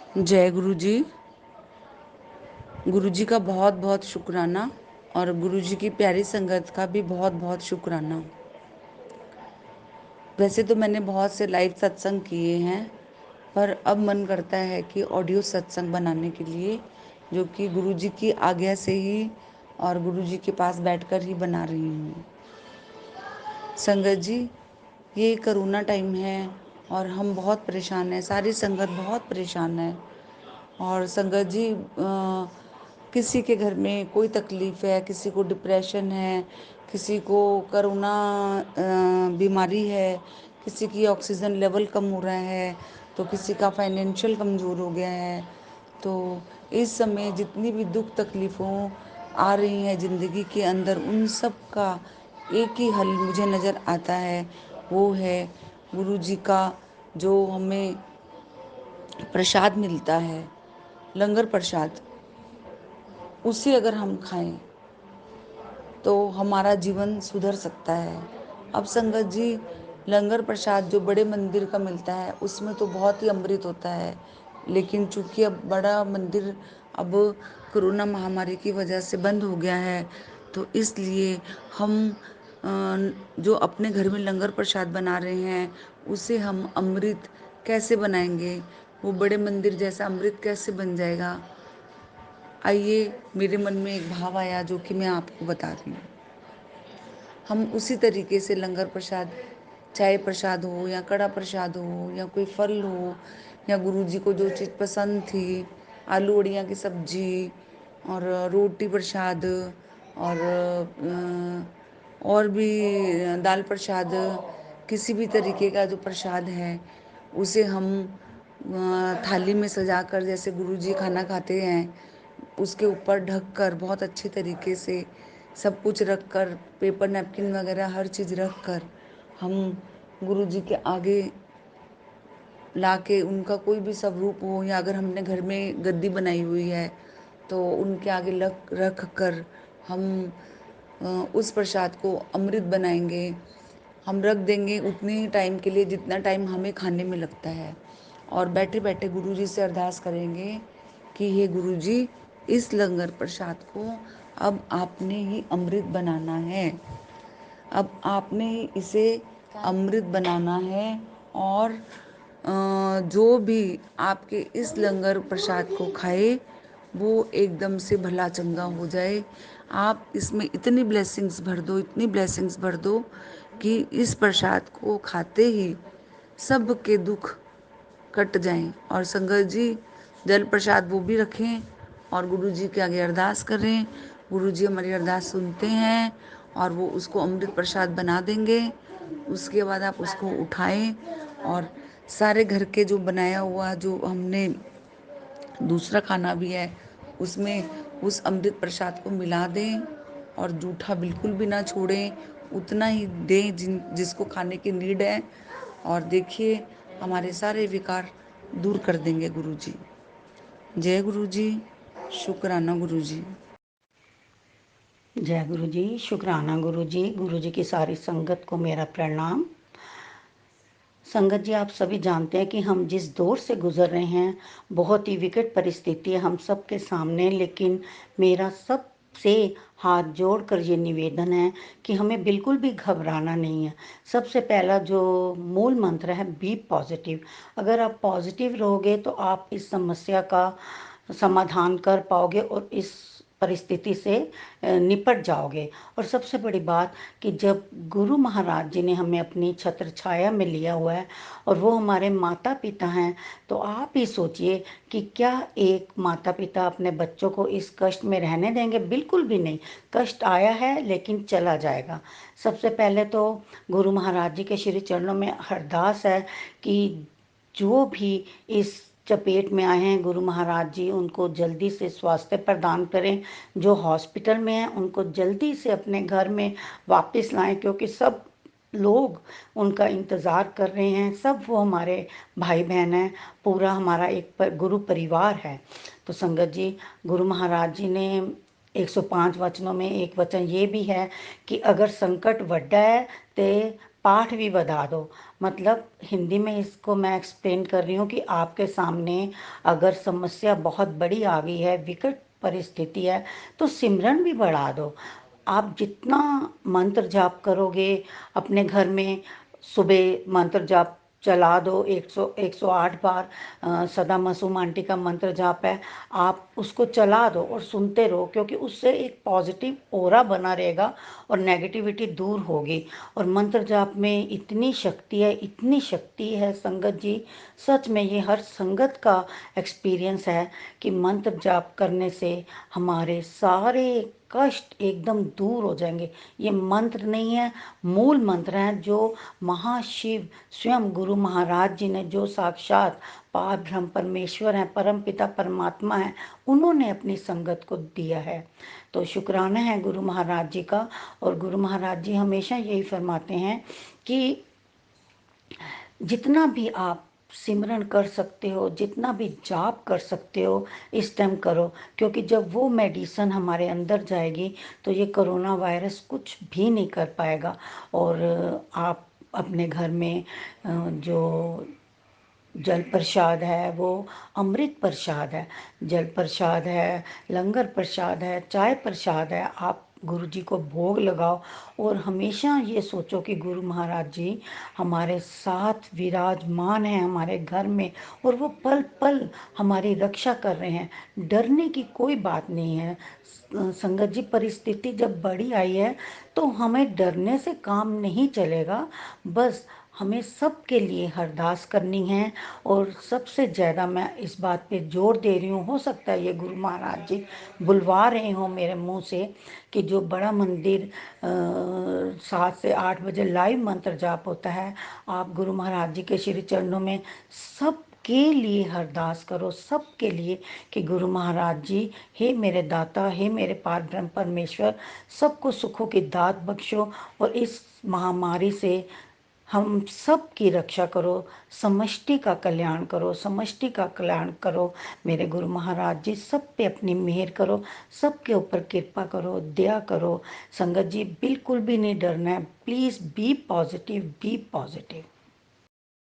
जय गुरु जी। गुरु जी का बहुत बहुत शुक्राना और गुरु जी की प्यारी संगत का भी बहुत बहुत शुक्राना। वैसे तो मैंने बहुत से लाइव सत्संग किए हैं, पर अब मन करता है कि ऑडियो सत्संग बनाने के लिए, जो कि गुरु जी की आज्ञा से ही और गुरु जी के पास बैठकर ही बना रही हूँ। संगत जी, ये कोरोना टाइम है और हम बहुत परेशान हैं, सारी संगत बहुत परेशान है। और संगत जी, किसी के घर में कोई तकलीफ़ है, किसी को डिप्रेशन है, किसी को कोरोना बीमारी है, किसी की ऑक्सीजन लेवल कम हो रहा है, तो किसी का फाइनेंशियल कमज़ोर हो गया है। तो इस समय जितनी भी दुख तकलीफ़ों आ रही हैं ज़िंदगी के अंदर, उन सब का एक ही हल मुझे नज़र आता है, वो है गुरु जी का जो हमें प्रसाद मिलता है, लंगर प्रसाद। उसे अगर हम खाएं तो हमारा जीवन सुधर सकता है। अब संगत जी, लंगर प्रसाद जो बड़े मंदिर का मिलता है उसमें तो बहुत ही अमृत होता है, लेकिन चूंकि अब बड़ा मंदिर अब कोरोना महामारी की वजह से बंद हो गया है, तो इसलिए हम जो अपने घर में लंगर प्रसाद बना रहे हैं उसे हम अमृत कैसे बनाएंगे, वो बड़े मंदिर जैसा अमृत कैसे बन जाएगा। आइए, मेरे मन में एक भाव आया जो कि मैं आपको बता रही हूँ। हम उसी तरीके से लंगर प्रसाद, चाय प्रसाद हो या कड़ा प्रसाद हो या कोई फल हो या गुरु जी को जो चीज़ पसंद थी, आलू वड़ियाँ की सब्जी और रोटी प्रसाद और भी दाल प्रसाद, किसी भी तरीके का जो प्रसाद है उसे हम थाली में सजाकर, जैसे गुरु जी खाना खाते हैं उसके ऊपर ढक कर बहुत अच्छे तरीके से सब कुछ रख कर, पेपर नैपकिन वगैरह हर चीज़ रख कर हम गुरु जी के आगे ला के, उनका कोई भी स्वरूप हो या अगर हमने घर में गद्दी बनाई हुई है तो उनके आगे रख कर हम उस प्रसाद को अमृत बनाएंगे। हम रख देंगे उतने ही टाइम के लिए जितना टाइम हमें खाने में लगता है, और बैठे बैठे गुरु जी से अरदास करेंगे कि हे गुरु जी, इस लंगर प्रसाद को अब आपने ही अमृत बनाना है, अब आपने ही इसे अमृत बनाना है। और जो भी आपके इस लंगर प्रसाद को खाए वो एकदम से भला चंगा हो जाए। आप इसमें इतनी ब्लेसिंग्स भर दो, इतनी ब्लेसिंग्स भर दो कि इस प्रसाद को खाते ही सब के दुख कट जाएं। और संगत जी, जल प्रसाद वो भी रखें और गुरु जी के आगे अरदास करें। गुरु जी हमारी अरदास सुनते हैं और वो उसको अमृत प्रसाद बना देंगे। उसके बाद आप उसको उठाएं और सारे घर के जो बनाया हुआ जो हमने दूसरा खाना भी है उसमें उस अमृत प्रसाद को मिला दें और जूठा बिल्कुल भी ना छोड़ें, उतना ही दें जिसको खाने की नीड है। और देखिए, हमारे सारे विकार दूर कर देंगे गुरु जी। जय गुरु जी, शुक्राना गुरु जी। जय गुरु जी, शुक्राना गुरु जी की सारी संगत को मेरा प्रणाम। संगत जी, आप सभी जानते हैं कि हम जिस दौर से गुजर रहे हैं, बहुत ही विकट परिस्थिति है हम सब के सामने, लेकिन मेरा सबसे हाथ जोड़कर ये निवेदन है कि हमें बिल्कुल भी घबराना नहीं है। सबसे पहला जो मूल मंत्र है, बी पॉजिटिव। अगर आप पॉजिटिव रहोगे तो आप इस समस्या का समाधान कर पाओगे और इस परिस्थिति से निपट जाओगे। और सबसे बड़ी बात कि जब गुरु महाराज जी ने हमें अपनी छत्र छाया में लिया हुआ है और वो हमारे माता पिता हैं, तो आप ही सोचिए कि क्या एक माता पिता अपने बच्चों को इस कष्ट में रहने देंगे? बिल्कुल भी नहीं। कष्ट आया है लेकिन चला जाएगा। सबसे पहले तो गुरु महाराज जी के श्री चरणों में अरदास है कि जो भी इस चपेट में आए हैं, गुरु महाराज जी उनको जल्दी से स्वास्थ्य प्रदान करें। जो हॉस्पिटल में हैं उनको जल्दी से अपने घर में वापस लाएं, क्योंकि सब लोग उनका इंतज़ार कर रहे हैं। सब वो हमारे भाई बहन हैं, पूरा हमारा एक गुरु परिवार है। तो संगत जी, गुरु महाराज जी ने 105 वचनों में एक वचन ये भी है कि अगर संकट वड्डा है तो पाठ भी बता दो। मतलब हिंदी में इसको मैं एक्सप्लेन कर रही हूँ कि आपके सामने अगर समस्या बहुत बड़ी आ गई है, विकट परिस्थिति है, तो सिमरन भी बढ़ा दो। आप जितना मंत्र जाप करोगे अपने घर में, सुबह मंत्र जाप चला दो, 108 बार सदा मासूम आंटी का मंत्र जाप है, आप उसको चला दो और सुनते रहो, क्योंकि उससे एक पॉजिटिव ऑरा बना रहेगा और नेगेटिविटी दूर होगी। और मंत्र जाप में इतनी शक्ति है, इतनी शक्ति है संगत जी, सच में ये हर संगत का एक्सपीरियंस है कि मंत्र जाप करने से हमारे सारे कष्ट एकदम दूर हो जाएंगे। ये मंत्र नहीं है, मूल मंत्र है जो महाशिव स्वयं गुरु महाराज जी ने, जो साक्षात पार ब्रह्म परमेश्वर हैं, परम पिता परमात्मा हैं, उन्होंने अपनी संगत को दिया है। तो शुक्राना है गुरु महाराज जी का। और गुरु महाराज जी हमेशा यही फरमाते हैं कि जितना भी आप सिमरन कर सकते हो, जितना भी जाप कर सकते हो, इस टाइम करो, क्योंकि जब वो मेडिसन हमारे अंदर जाएगी तो ये कोरोना वायरस कुछ भी नहीं कर पाएगा। और आप अपने घर में जो जल प्रसाद है वो अमृत प्रसाद है, जल प्रसाद है, लंगर प्रसाद है, चाय प्रसाद है, आप गुरु जी को भोग लगाओ। और हमेशा ये सोचो कि गुरु महाराज जी हमारे साथ विराजमान हैं हमारे घर में, और वो पल पल हमारी रक्षा कर रहे हैं। डरने की कोई बात नहीं है संगत जी। परिस्थिति जब बड़ी आई है तो हमें डरने से काम नहीं चलेगा, बस हमें सबके लिए अरदास करनी है। और सबसे ज़्यादा मैं इस बात पे जोर दे रही हूँ, हो सकता है ये गुरु महाराज जी बुलवा रहे हों मेरे मुंह से, कि जो बड़ा मंदिर 7 से 8 बजे लाइव मंत्र जाप होता है, आप गुरु महाराज जी के श्री चरणों में सब के लिए अरदास करो, सबके लिए, कि गुरु महाराज जी, हे मेरे दाता, हे मेरे पार ब्रह्म परमेश्वर, सबको सुखों की दात बख्शो और इस महामारी से हम सब की रक्षा करो, समष्टि का कल्याण करो, समष्टि का कल्याण करो। मेरे गुरु महाराज जी सब पे अपनी मेहर करो, सबके ऊपर कृपा करो, दया करो। संगत जी बिल्कुल भी नहीं डरना है, please be positive, be positive.